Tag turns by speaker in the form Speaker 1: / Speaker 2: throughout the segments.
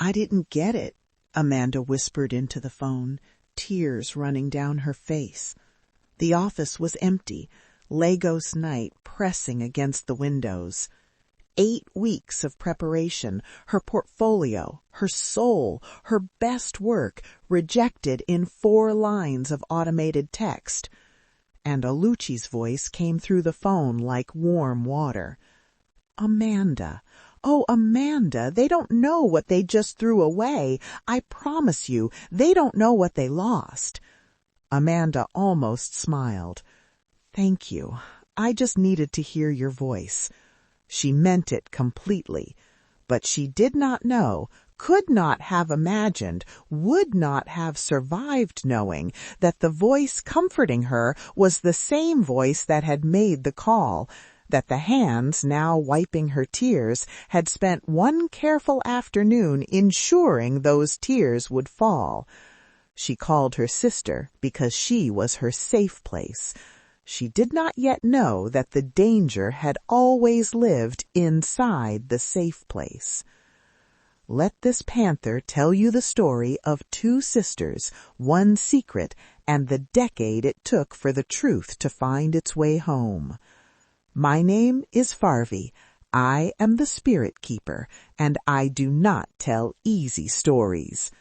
Speaker 1: I didn't get it, Amanda whispered into the phone, tears running down her face. The office was empty, Lagos night pressing against the windows. 8 weeks of preparation, her portfolio, her soul, her best work, rejected in 4 lines of automated text. And Oluchi's voice came through the phone like warm water. Amanda. Oh, Amanda, they don't know what they just threw away. I promise you, they don't know what they lost. Amanda almost smiled. Thank you. I just needed to hear your voice. She meant it completely, but she did not know, could not have imagined, would not have survived knowing that the voice comforting her was the same voice that had made the call, that the hands now wiping her tears had spent one careful afternoon ensuring those tears would fall. She called her sister because she was her safe place. She did not yet know that the danger had always lived inside the safe place. Let this panther tell you the story of 2 sisters, one secret, and the decade it took for the truth to find its way home. My name is Farvi. I am the spirit keeper, and I do not tell easy stories.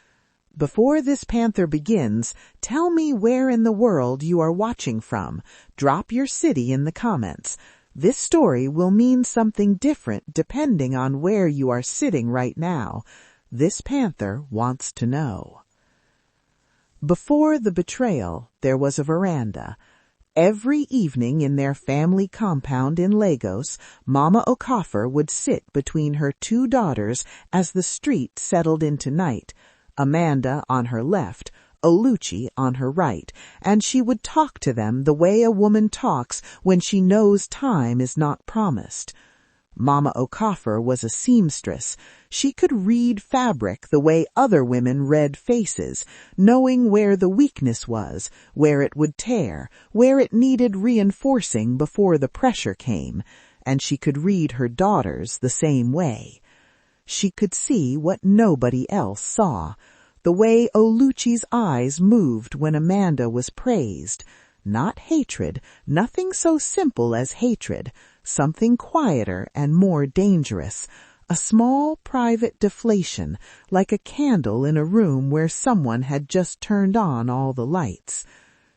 Speaker 1: Before this panther begins, tell me where in the world you are watching from. Drop your city in the comments. This story will mean something different depending on where you are sitting right now. This panther wants to know. Before the betrayal, there was a veranda. Every evening in their family compound in Lagos, Mama Okafor would sit between her 2 daughters as the street settled into night. Amanda on her left, Oluchi on her right, and she would talk to them the way a woman talks when she knows time is not promised. Mama Okafor was a seamstress. She could read fabric the way other women read faces, knowing where the weakness was, where it would tear, where it needed reinforcing before the pressure came, and she could read her daughters the same way. She could see what nobody else saw, the way Oluchi's eyes moved when Amanda was praised. Not hatred, nothing so simple as hatred, something quieter and more dangerous, a small private deflation, like a candle in a room where someone had just turned on all the lights.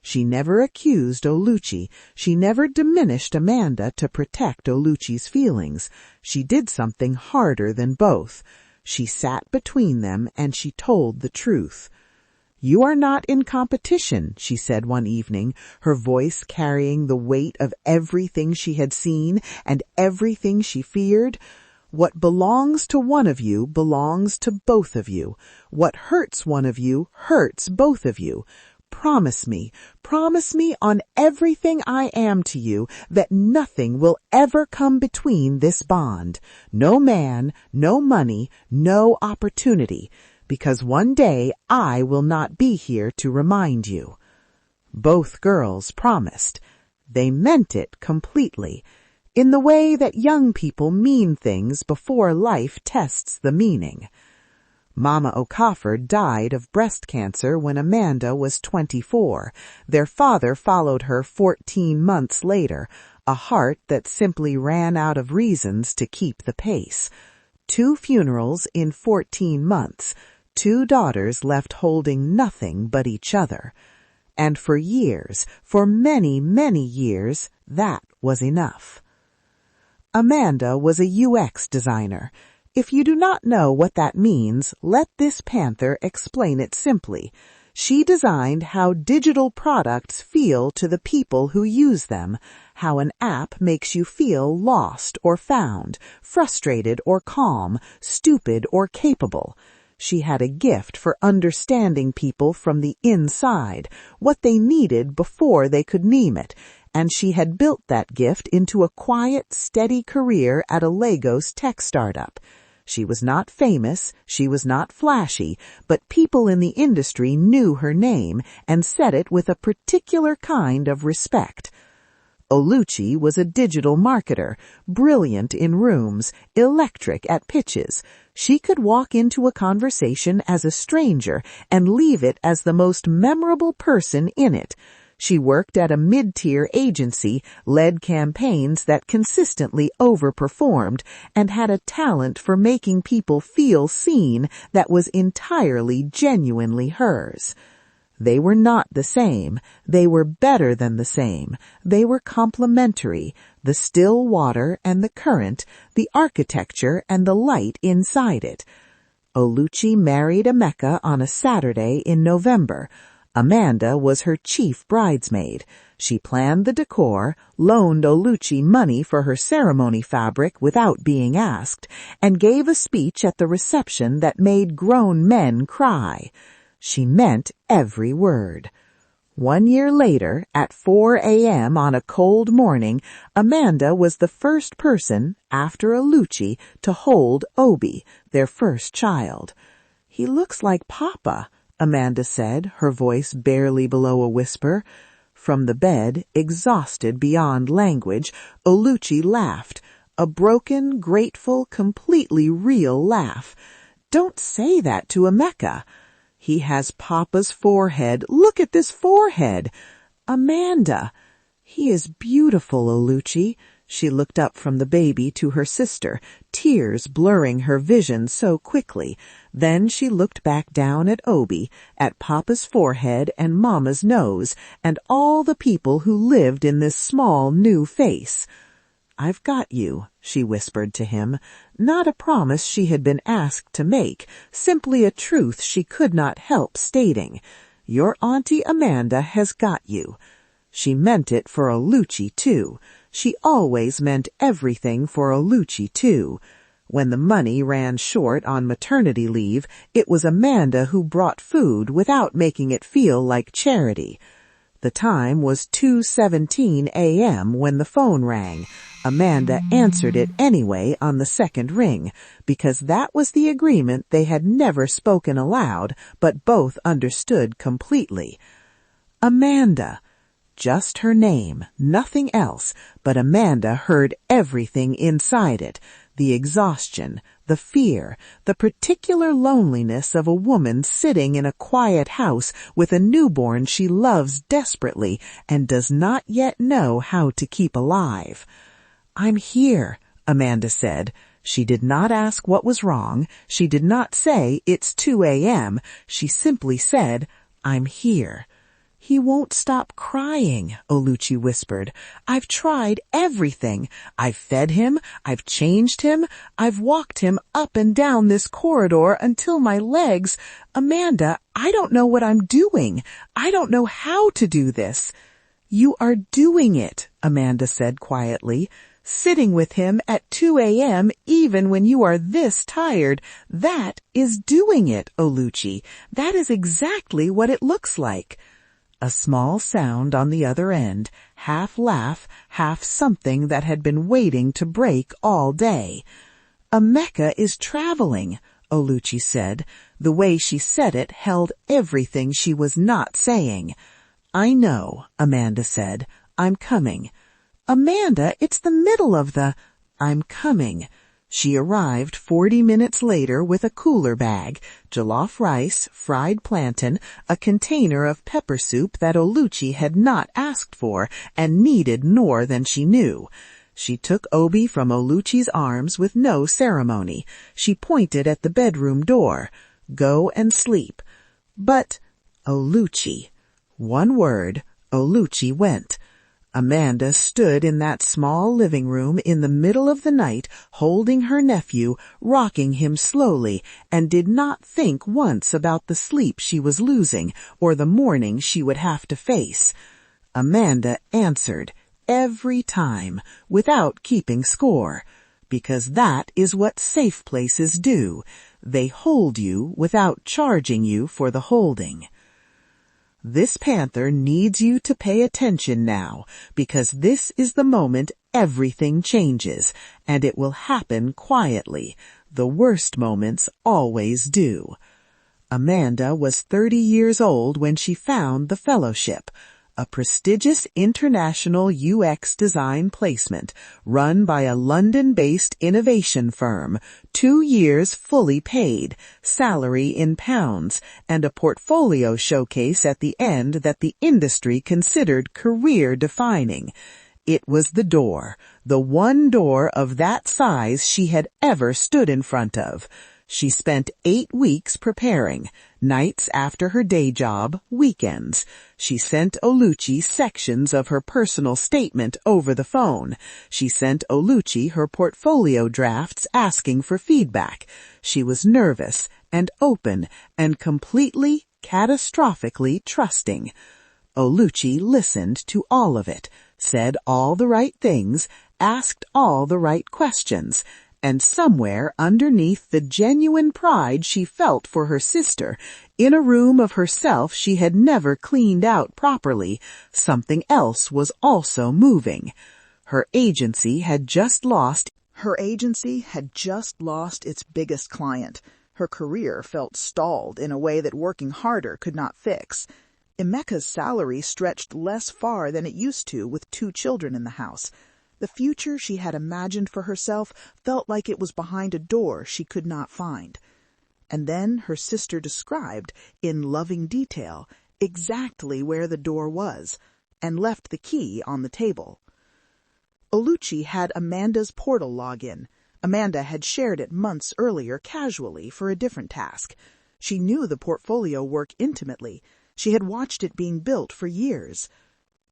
Speaker 1: She never accused Oluchi. She never diminished Amanda to protect Oluchi's feelings. She did something harder than both. She sat between them and she told the truth. You are not in competition, she said one evening, her voice carrying the weight of everything she had seen and everything she feared. What belongs to one of you belongs to both of you. What hurts one of you hurts both of you. Promise me on everything I am to you that nothing will ever come between this bond. No man, no money, no opportunity, because one day I will not be here to remind you. Both girls promised. They meant it completely, in the way that young people mean things before life tests the meaning. Mama Okafor died of breast cancer when Amanda was 24. Their father followed her 14 months later, a heart that simply ran out of reasons to keep the pace. 2 funerals in 14 months, 2 daughters left holding nothing but each other. And for years, for many, many years, that was enough. Amanda was a UX designer. If you do not know what that means, let this panther explain it simply. She designed how digital products feel to the people who use them, how an app makes you feel lost or found, frustrated or calm, stupid or capable. She had a gift for understanding people from the inside, what they needed before they could name it, and she had built that gift into a quiet, steady career at a Lagos tech startup. She was not famous, she was not flashy, but people in the industry knew her name and said it with a particular kind of respect. Oluchi was a digital marketer, brilliant in rooms, electric at pitches. She could walk into a conversation as a stranger and leave it as the most memorable person in it. She worked at a mid-tier agency, led campaigns that consistently overperformed, and had a talent for making people feel seen that was entirely genuinely hers. They were not the same. They were better than the same. They were complementary. The still water and the current, the architecture and the light inside it. Oluchi married Emeka on a Saturday in November. Amanda was her chief bridesmaid. She planned the decor, loaned Oluchi money for her ceremony fabric without being asked, and gave a speech at the reception that made grown men cry. She meant every word. 1 year later, at 4 a.m. on a cold morning, Amanda was the first person, after Oluchi, to hold Obi, their first child. "He looks like Papa," Amanda said, her voice barely below a whisper. From the bed, exhausted beyond language, Oluchi laughed, a broken, grateful, completely real laugh. "Don't say that to Emeka. He has Papa's forehead. Look at this forehead. Amanda." "He is beautiful, Oluchi." She looked up from the baby to her sister, tears blurring her vision so quickly. Then she looked back down at Obi, at Papa's forehead and Mama's nose, and all the people who lived in this small new face. "I've got you," she whispered to him, not a promise she had been asked to make, simply a truth she could not help stating. "Your Auntie Amanda has got you." She meant it for Oluchi, too. She always meant everything for Oluchi, too. When the money ran short on maternity leave, it was Amanda who brought food without making it feel like charity. The time was 2:17 a.m. when the phone rang. Amanda answered it anyway on the second ring, because that was the agreement they had never spoken aloud, but both understood completely. Amanda. Just her name, nothing else, but Amanda heard everything inside it, the exhaustion, the fear, the particular loneliness of a woman sitting in a quiet house with a newborn she loves desperately and does not yet know how to keep alive. "I'm here," Amanda said. She did not ask what was wrong. She did not say, "It's 2 a.m." She simply said, "I'm here." "He won't stop crying," Oluchi whispered. "I've tried everything. I've fed him. I've changed him. I've walked him up and down this corridor until my legs— Amanda, I don't know what I'm doing. I don't know how to do this." "You are doing it," Amanda said quietly. "Sitting with him at 2 a.m. even when you are this tired. That is doing it, Oluchi. That is exactly what it looks like." A small sound on the other end, half laugh, half something that had been waiting to break all day. "Emeka is traveling," Oluchi said. The way she said it held everything she was not saying. "I know," Amanda said. "I'm coming." "Amanda, it's the middle of the—" "I'm coming." She arrived 40 minutes later with a cooler bag, jollof rice, fried plantain, a container of pepper soup that Oluchi had not asked for and needed more than she knew. She took Obi from Oluchi's arms with no ceremony. She pointed at the bedroom door. "Go and sleep." "But—" "Oluchi." One word, Oluchi went. Amanda stood in that small living room in the middle of the night, holding her nephew, rocking him slowly, and did not think once about the sleep she was losing or the morning she would have to face. Amanda answered, every time, without keeping score, because that is what safe places do. They hold you without charging you for the holding. This panther needs you to pay attention now, because this is the moment everything changes, and it will happen quietly. The worst moments always do. Amanda was 30 years old when she found the fellowship. a prestigious international UX design placement run by a London-based innovation firm, 2 years fully paid, salary in pounds, and a portfolio showcase at the end that the industry considered career-defining. It was the door, the one door of that size she had ever stood in front of. She spent 8 weeks preparing, nights after her day job, weekends. She sent Oluchi sections of her personal statement over the phone. She sent Oluchi her portfolio drafts asking for feedback. She was nervous and open and completely, catastrophically trusting. Oluchi listened to all of it, said all the right things, asked all the right questions, and somewhere underneath the genuine pride she felt for her sister, in a room of herself she had never cleaned out properly, something else was also moving. Her agency had just lost its biggest client. Her career felt stalled in a way that working harder could not fix. Emeka's salary stretched less far than it used to with 2 children in the house. The future she had imagined for herself felt like it was behind a door she could not find. And then her sister described, in loving detail, exactly where the door was, and left the key on the table. Oluchi had Amanda's portal login. Amanda had shared it months earlier casually for a different task. She knew the portfolio work intimately. She had watched it being built for years.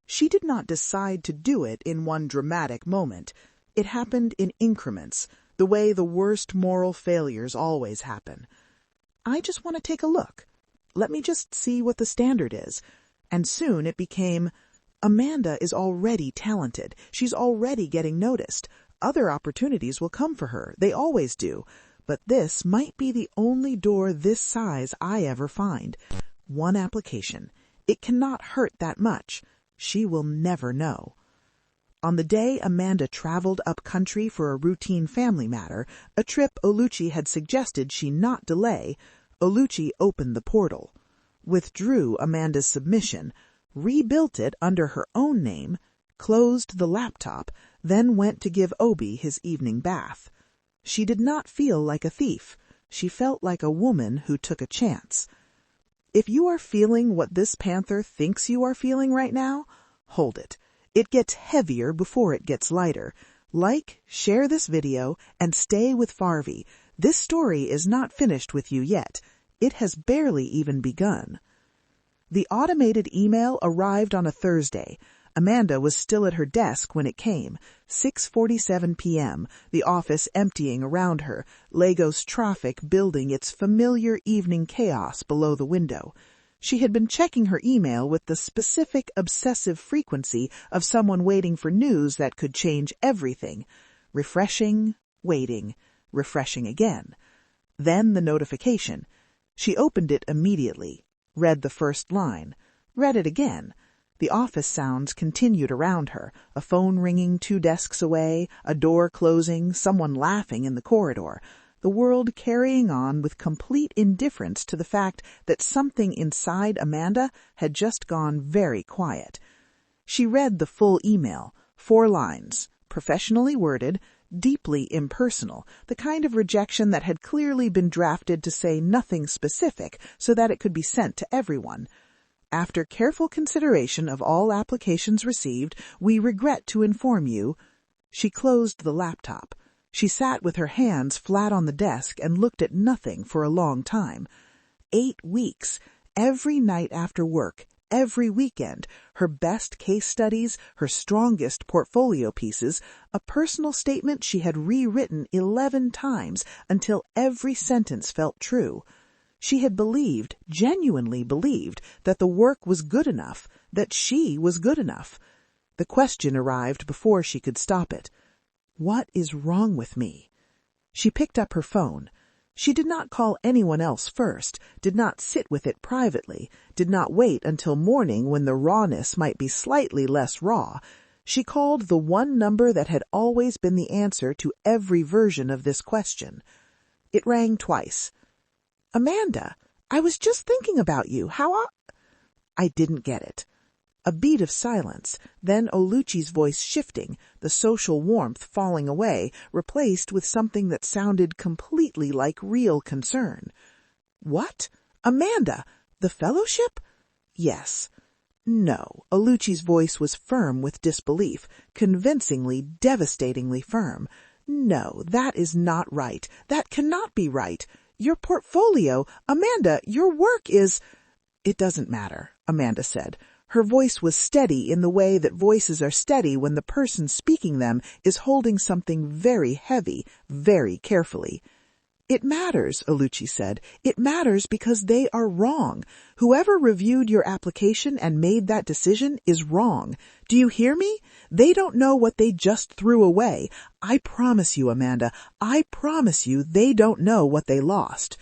Speaker 1: She did not decide to do it in one dramatic moment. It happened in increments, the way the worst moral failures always happen. I just want to take a look. Let me just see what the standard is. And soon it became, Amanda is already talented. She's already getting noticed. Other opportunities will come for her. They always do. But this might be the only door this size I ever find. One application. It cannot hurt that much. She will never know. On the day Amanda traveled up country for a routine family matter, a trip Oluchi had suggested she not delay, Oluchi opened the portal, withdrew Amanda's submission, rebuilt it under her own name, closed the laptop, then went to give Obi his evening bath. She did not feel like a thief. She felt like a woman who took a chance. If you are feeling what this panther thinks you are feeling right now, hold it. It gets heavier before it gets lighter. Like, share this video, and stay with Farvi. This story is not finished with you yet. It has barely even begun. The automated email arrived on a Thursday. Amanda was still at her desk when it came. 6:47 p.m., the office emptying around her, Lagos traffic building its familiar evening chaos below the window. She had been checking her email with the specific obsessive frequency of someone waiting for news that could change everything. Refreshing, waiting, refreshing again. Then the notification. She opened it immediately, read the first line, read it again. The office sounds continued around her, a phone ringing 2 desks away, a door closing, someone laughing in the corridor, the world carrying on with complete indifference to the fact that something inside Amanda had just gone very quiet. She read the full email, 4 lines, professionally worded, deeply impersonal, the kind of rejection that had clearly been drafted to say nothing specific so that it could be sent to everyone. After careful consideration of all applications received, we regret to inform you. She closed the laptop. She sat with her hands flat on the desk and looked at nothing for a long time. 8 weeks, every night after work, every weekend, her best case studies, her strongest portfolio pieces, a personal statement she had rewritten 11 times until every sentence felt true. She had believed, genuinely believed, that the work was good enough, that she was good enough. The question arrived before she could stop it. What is wrong with me? She picked up her phone. She did not call anyone else first, did not sit with it privately, did not wait until morning when the rawness might be slightly less raw. She called the one number that had always been the answer to every version of this question. It rang twice. Amanda, I was just thinking about you. I didn't get it. A beat of silence, then Oluchi's voice shifting, the social warmth falling away, replaced with something that sounded completely like real concern. "What? Amanda? The fellowship?" "Yes." "No." Oluchi's voice was firm with disbelief, convincingly, devastatingly firm. "No, that is not right. That cannot be right. Your portfolio, Amanda, your work is—" "It doesn't matter," Amanda said. Her voice was steady in the way that voices are steady when the person speaking them is holding something very heavy, very carefully. "It matters," Oluchi said. "It matters because they are wrong. Whoever reviewed your application and made that decision is wrong. Do you hear me? They don't know what they just threw away. I promise you, Amanda, I promise you they don't know what they lost."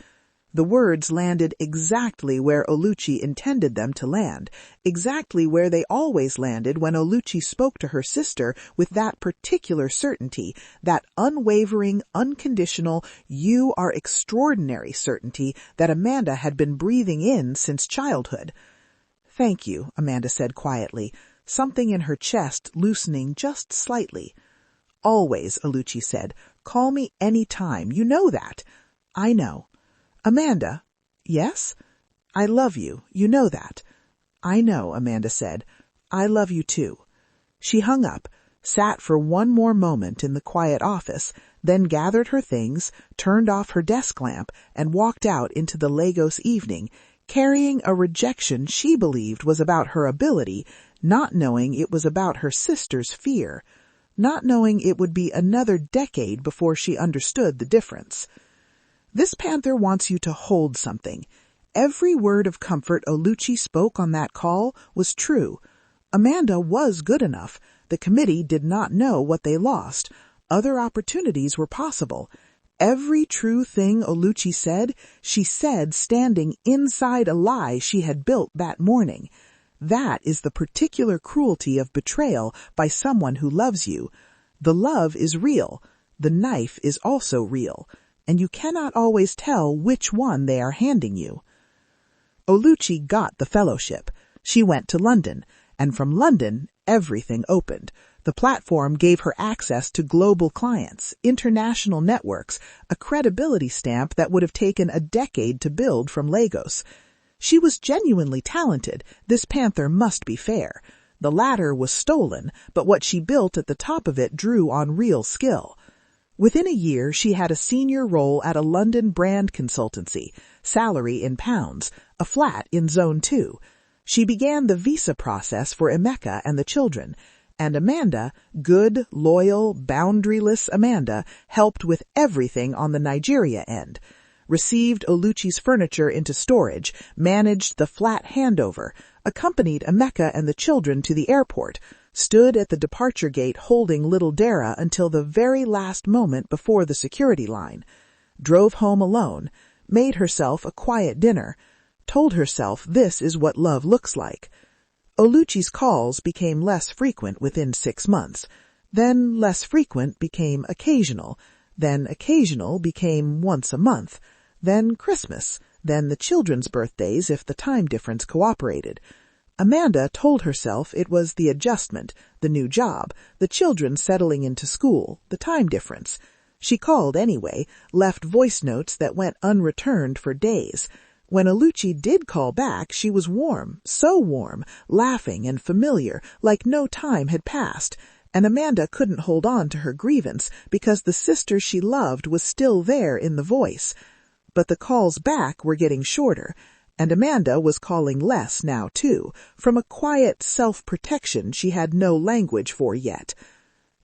Speaker 1: The words landed exactly where Oluchi intended them to land, exactly where they always landed when Oluchi spoke to her sister with that particular certainty, that unwavering, unconditional, "you are extraordinary" certainty that Amanda had been breathing in since childhood. "Thank you," Amanda said quietly, something in her chest loosening just slightly. "Always," Oluchi said. "Call me any time. You know that." "I know." "Amanda." "Yes?" "I love you. You know that." "I know," Amanda said. "I love you too." She hung up, sat for one more moment in the quiet office, then gathered her things, turned off her desk lamp, and walked out into the Lagos evening, carrying a rejection she believed was about her ability, not knowing it was about her sister's fear, not knowing it would be another decade before she understood the difference. This panther wants you to hold something. Every word of comfort Oluchi spoke on that call was true. Amanda was good enough. The committee did not know what they lost. Other opportunities were possible. Every true thing Oluchi said, she said standing inside a lie she had built that morning. That is the particular cruelty of betrayal by someone who loves you. The love is real. The knife is also real. And you cannot always tell which one they are handing you. Oluchi got the fellowship. She went to London, and from London, everything opened. The platform gave her access to global clients, international networks, a credibility stamp that would have taken a decade to build from Lagos. She was genuinely talented. This panther must be fair. The ladder was stolen, but what she built at the top of it drew on real skill. Within a year, she had a senior role at a London brand consultancy, salary in pounds, a flat in Zone 2. She began the visa process for Emeka and the children, and Amanda, good, loyal, boundaryless Amanda, helped with everything on the Nigeria end. Received Oluchi's furniture into storage, managed the flat handover, accompanied Emeka and the children to the airport, stood at the departure gate holding little Dara until the very last moment before the security line, drove home alone, made herself a quiet dinner, told herself this is what love looks like. Oluchi's calls became less frequent within 6 months. Then less frequent became occasional. Then occasional became once a month. Then Christmas. Then the children's birthdays if the time difference cooperated. Amanda told herself it was the adjustment, the new job, the children settling into school, the time difference. She called anyway, left voice notes that went unreturned for days. When Oluchi did call back, she was warm, so warm, laughing and familiar, like no time had passed. And Amanda couldn't hold on to her grievance because the sister she loved was still there in the voice. But the calls back were getting shorter. And Amanda was calling less now, too, from a quiet self-protection she had no language for yet.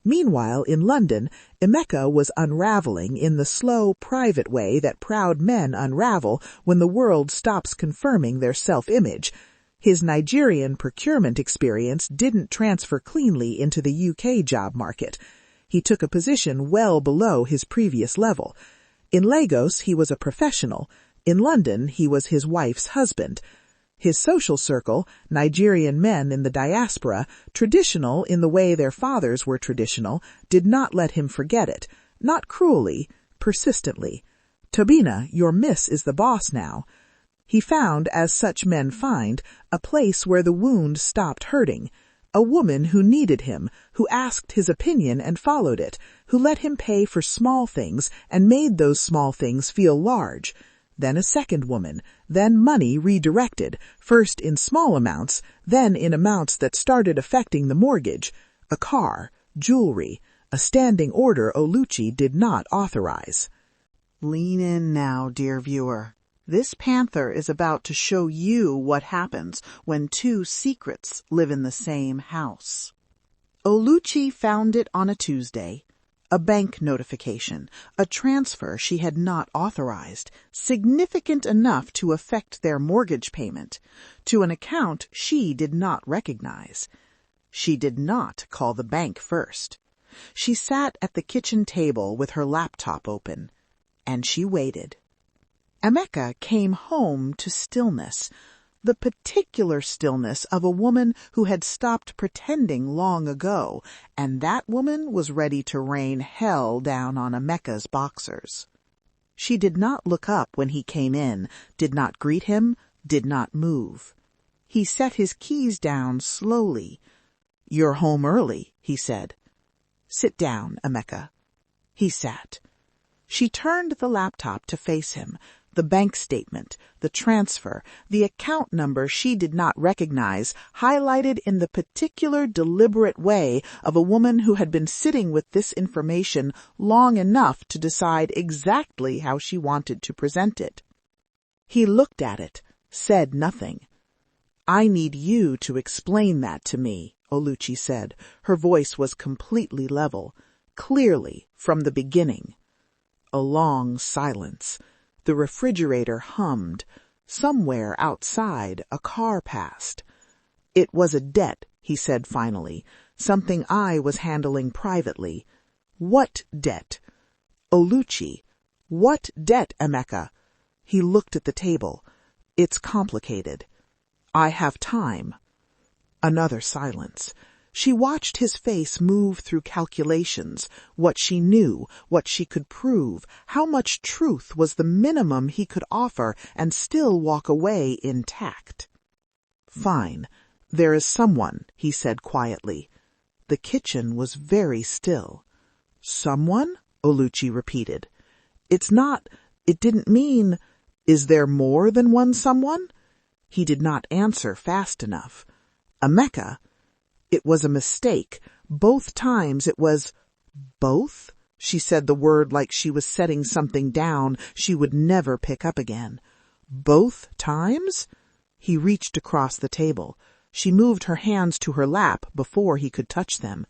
Speaker 1: Meanwhile, in London, Emeka was unraveling in the slow, private way that proud men unravel when the world stops confirming their self-image. His Nigerian procurement experience didn't transfer cleanly into the UK job market. He took a position well below his previous level. In Lagos, he was a professional. In London, he was his wife's husband. His social circle, Nigerian men in the diaspora, traditional in the way their fathers were traditional, did not let him forget it, not cruelly, persistently. "Tobina, your miss is the boss now." He found, as such men find, a place where the wound stopped hurting, a woman who needed him, who asked his opinion and followed it, who let him pay for small things and made those small things feel large. Then a second woman, then money redirected, first in small amounts, then in amounts that started affecting the mortgage, a car, jewelry, a standing order Oluchi did not authorize. Lean in now, dear viewer. This panther is about to show you what happens when two secrets live in the same house. Oluchi found it on a Tuesday. A bank notification, a transfer she had not authorized, significant enough to affect their mortgage payment, to an account she did not recognize. She did not call the bank first. She sat at the kitchen table with her laptop open, and she waited. Emeka came home to stillness, the particular stillness of a woman who had stopped pretending long ago, and that woman was ready to rain hell down on Emeka's boxers. She did not look up when he came in, did not greet him, did not move. He set his keys down slowly. "You're home early," he said. "Sit down, Emeka." He sat. She turned the laptop to face him. The bank statement, the transfer, the account number she did not recognize, highlighted in the particular deliberate way of a woman who had been sitting with this information long enough to decide exactly how she wanted to present it. He looked at it, said nothing. "I need you to explain that to me," Oluchi said. Her voice was completely level, clearly from the beginning. A long silence. The refrigerator hummed. Somewhere outside, a car passed. "It was a debt," he said finally, "something I was handling privately." "What debt?" "Oluchi." "What debt, Emeka?" He looked at the table. "It's complicated." "I have time." Another silence. She watched his face move through calculations, what she knew, what she could prove, how much truth was the minimum he could offer and still walk away intact. "Fine. There is someone," he said quietly. The kitchen was very still. "Someone?" Oluchi repeated. It didn't mean, is there more than one someone?" He did not answer fast enough. "Emeka." It was a mistake. Both times it was... "Both?" She said the word like she was setting something down she would never pick up again. "Both times?" He reached across the table. She moved her hands to her lap before he could touch them.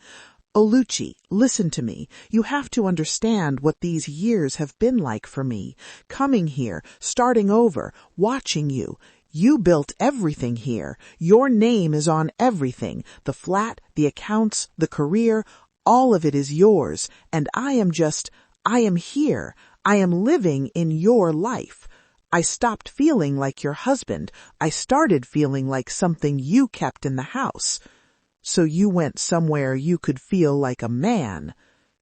Speaker 1: "Oluchi, listen to me. You have to understand what these years have been like for me. Coming here, starting over, watching you. You built everything here. Your name is on everything. The flat, the accounts, the career, all of it is yours. And I am here. I am living in your life. I stopped feeling like your husband. I started feeling like something you kept in the house. So you went somewhere you could feel like a man."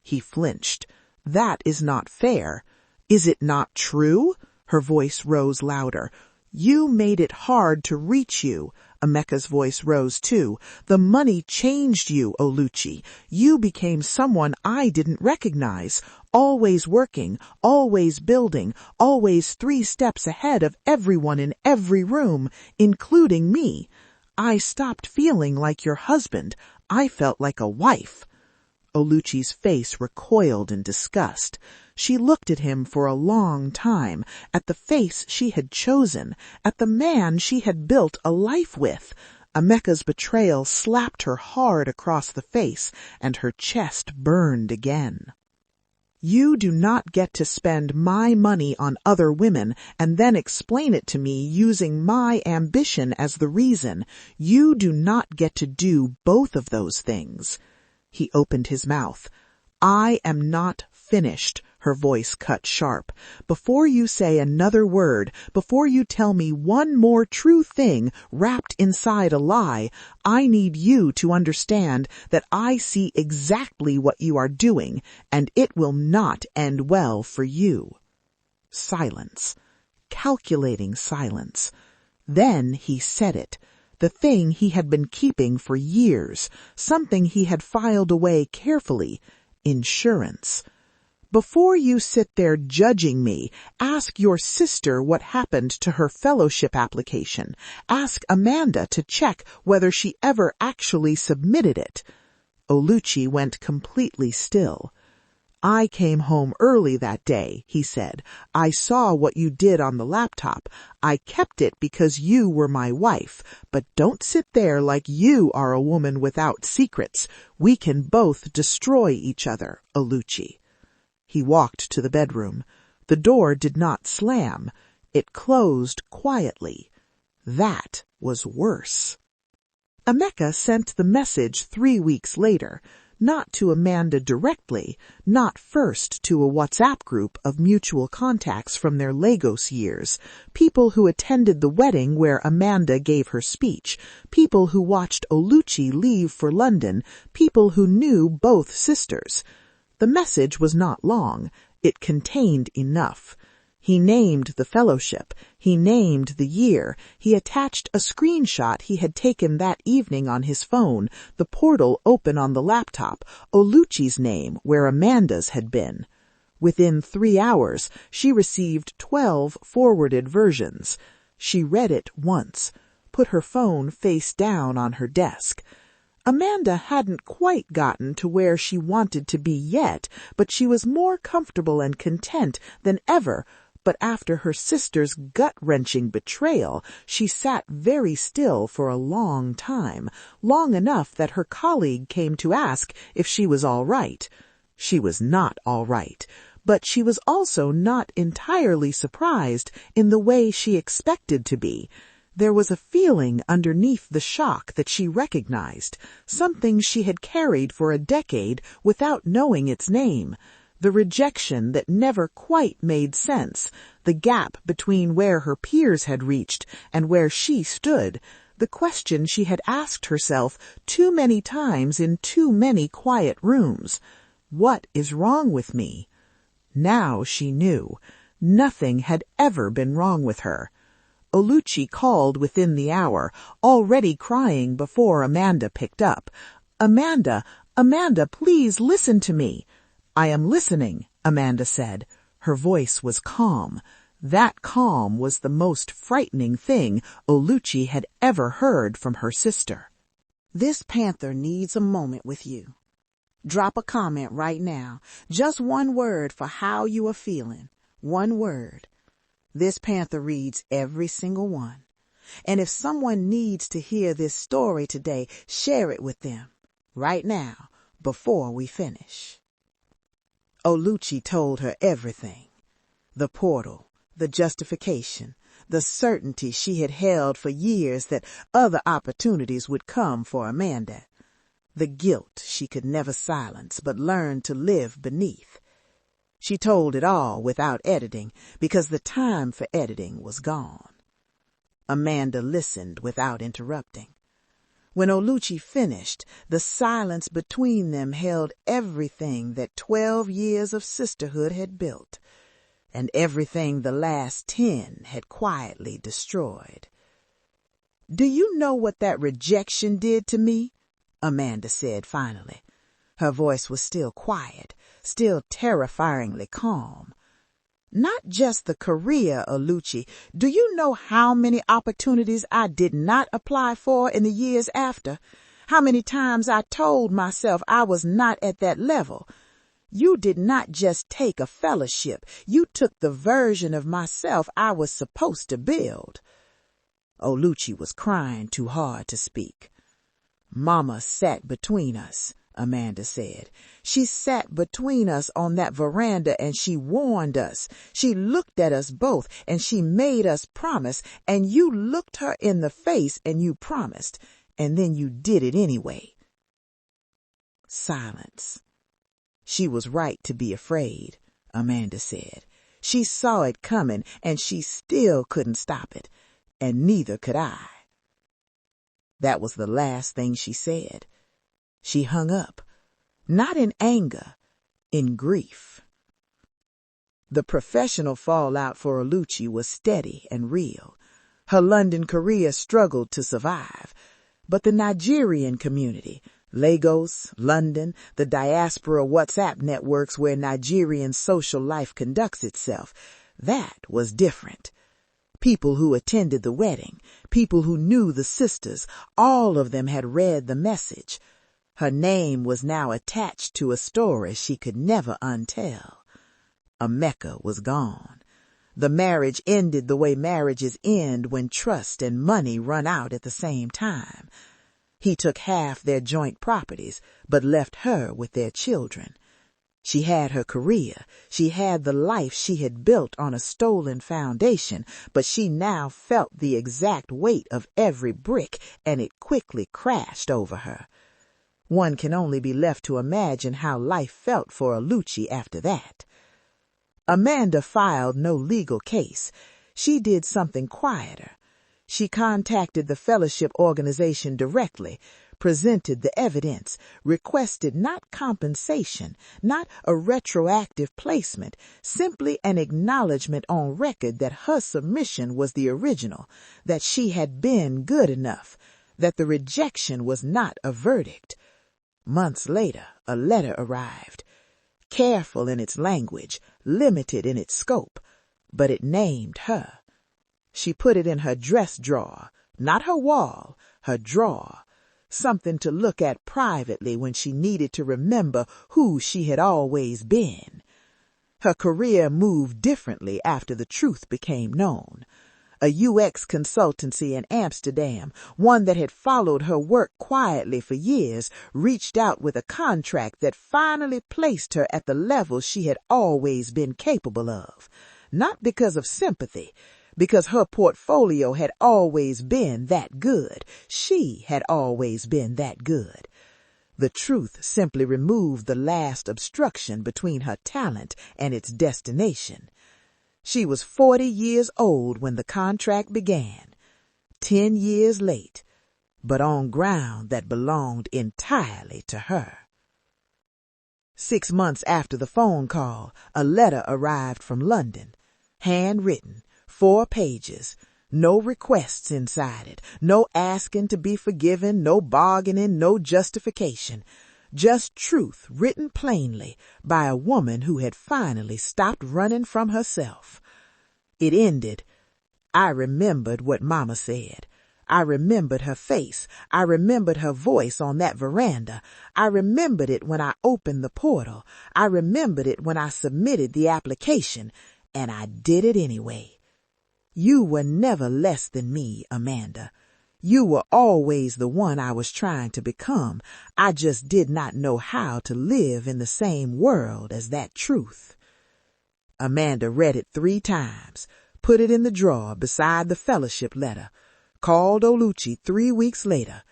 Speaker 1: He flinched. "That is not fair." "Is it not true?" Her voice rose louder. "You made it hard to reach you." Emeka's voice rose too. "The money changed you, Oluchi. You became someone I didn't recognize. Always working, always building, always 3 steps ahead of everyone in every room, including me. I stopped feeling like your husband. I felt like a wife." Oluchi's face recoiled in disgust. She looked at him for a long time, at the face she had chosen, at the man she had built a life with. Emeka's betrayal slapped her hard across the face, and her chest burned again. "You do not get to spend my money on other women and then explain it to me using my ambition as the reason. You do not get to do both of those things." He opened his mouth. "I am not finished," her voice cut sharp. "Before you say another word, before you tell me one more true thing wrapped inside a lie, I need you to understand that I see exactly what you are doing, and it will not end well for you." Silence. calculating silence. Then he said it, the thing he had been keeping for years, something he had filed away carefully: insurance. Before you sit there judging me, ask your sister what happened to her fellowship application. Ask Amanda to check whether she ever actually submitted it. Oluchi went completely still. I came home early that day, he said. I saw what you did on the laptop. I kept it because you were my wife. But don't sit there like you are a woman without secrets. We can both destroy each other, Oluchi. He walked to the bedroom. The door did not slam. It closed quietly. That was worse. Emeka sent the message 3 weeks later, not to Amanda directly, not first to a WhatsApp group of mutual contacts from their Lagos years, people who attended the wedding where Amanda gave her speech, people who watched Oluchi leave for London, people who knew both sisters. The message was not long. It contained enough. He named the fellowship. He named the year. He attached a screenshot he had taken that evening on his phone, the portal open on the laptop, Oluchi's name where Amanda's had been. Within 3 hours, she received 12 forwarded versions. She read it once, put her phone face down on her desk. Amanda hadn't quite gotten to where she wanted to be yet, but she was more comfortable and content than ever. But after her sister's gut-wrenching betrayal, she sat very still for a long time, long enough that her colleague came to ask if she was all right. She was not all right, but she was also not entirely surprised in the way she expected to be. There was a feeling underneath the shock that she recognized, something she had carried for a decade without knowing its name. The rejection that never quite made sense, the gap between where her peers had reached and where she stood, the question she had asked herself too many times in too many quiet rooms. What is wrong with me? Now she knew. Nothing had ever been wrong with her. Oluchi called within the hour, already crying before Amanda picked up. Amanda, please listen to me. I am listening, Amanda said. Her voice was calm. That calm was the most frightening thing Oluchi had ever heard from her sister.
Speaker 2: This panther needs a moment with you. Drop a comment right now. Just one word for how you are feeling. One word. This panther reads every single one. And if someone needs to hear this story today, share it with them. Right now, before we finish. Oluchi told her everything. The portal, the justification, the certainty she had held for years that other opportunities would come for Amanda. The guilt she could never silence but learn to live beneath. She told it all without editing because the time for editing was gone. Amanda listened without interrupting. When Oluchi finished, the silence between them held everything that 12 years of sisterhood had built, and everything the last 10 had quietly destroyed. "Do you know what that rejection did to me?" Amanda said finally. Her voice was still quiet, still terrifyingly calm. "Not just the career, Oluchi. Do you know how many opportunities I did not apply for in the years after? How many times I told myself I was not at that level? You did not just take a fellowship. You took the version of myself I was supposed to build." Oluchi was crying too hard to speak. "Mama sat between us," Amanda said. "She sat between us on that veranda and she warned us. She looked at us both and she made us promise, and you looked her in the face and you promised, and then you did it anyway." Silence. "She was right to be afraid," Amanda said. "She saw it coming and she still couldn't stop it, and neither could I." That was the last thing she said. She hung up, not in anger, in grief. The professional fallout for Oluchi was steady and real. Her London career struggled to survive. But the Nigerian community, Lagos, London, the diaspora WhatsApp networks where Nigerian social life conducts itself, that was different. People who attended the wedding, people who knew the sisters, all of them had read the message. Her name was now attached to a story she could never untell. Emeka was gone. The marriage ended the way marriages end when trust and money run out at the same time. He took half their joint properties, but left her with their children. She had her career. She had the life she had built on a stolen foundation, but she now felt the exact weight of every brick, and it quickly crashed over her. One can only be left to imagine how life felt for Oluchi after that. Amanda filed no legal case. She did something quieter. She contacted the fellowship organization directly, presented the evidence, requested not compensation, not a retroactive placement, simply an acknowledgement on record that her submission was the original, that she had been good enough, that the rejection was not a verdict. Months later, a letter arrived. Careful in its language, limited in its scope, but it named her. She put it in her dress drawer, not her wall, her drawer, something to look at privately when she needed to remember who she had always been. Her career moved differently after the truth became known. A UX consultancy in Amsterdam, one that had followed her work quietly for years, reached out with a contract that finally placed her at the level she had always been capable of. Not because of sympathy, because her portfolio had always been that good. She had always been that good. The truth simply removed the last obstruction between her talent and its destination. She was 40 years old when the contract began, 10 years late, but on ground that belonged entirely to her. 6 months after the phone call, a letter arrived from London, handwritten, 4 pages, no requests inside it, no asking to be forgiven, no bargaining, no justification. Just truth written plainly by a woman who had finally stopped running from herself. It ended, "I remembered what Mama said. I remembered her face. I remembered her voice on that veranda. I remembered it when I opened the portal. I remembered it when I submitted the application, and I did it anyway. You were never less than me, Amanda. You were always the one I was trying to become. I just did not know how to live in the same world as that truth." Amanda read it 3 times, put it in the drawer beside the fellowship letter, called Oluchi 3 weeks later.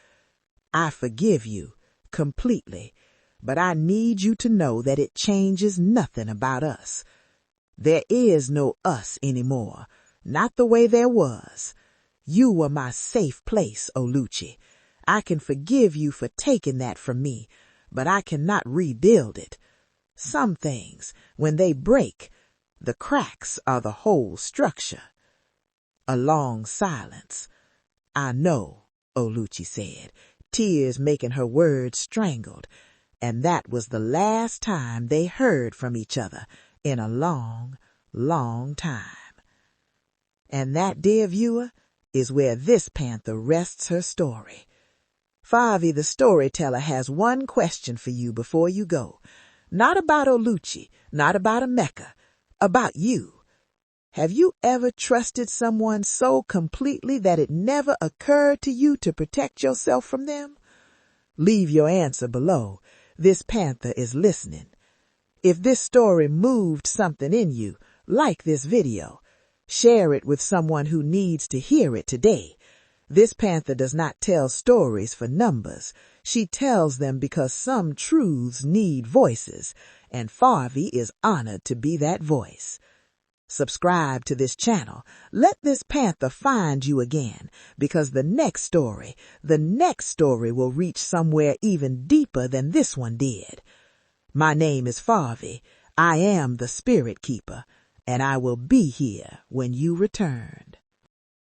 Speaker 2: "I forgive you, completely, but I need you to know that it changes nothing about us. There is no us anymore, not the way there was. You were my safe place, Oluchi. I can forgive you for taking that from me, but I cannot rebuild it. Some things, when they break, the cracks are the whole structure." A long silence. "I know," Oluchi said, tears making her words strangled, and that was the last time they heard from each other in a long, long time. And that, dear viewer, is where this panther rests her story. Favi the storyteller has one question for you before you go. Not about Oluchi, not about Emeka, about you. Have you ever trusted someone so completely that it never occurred to you to protect yourself from them? Leave your answer below. This panther is listening. If this story moved something in you, like this video. Share it with someone who needs to hear it today. This panther does not tell stories for numbers. She tells them because some truths need voices, and Favi is honored to be that voice. Subscribe to this channel. Let this panther find you again, because the next story will reach somewhere even deeper than this one did. My name is Favi. I am the Spirit Keeper. and I will be here when you returned.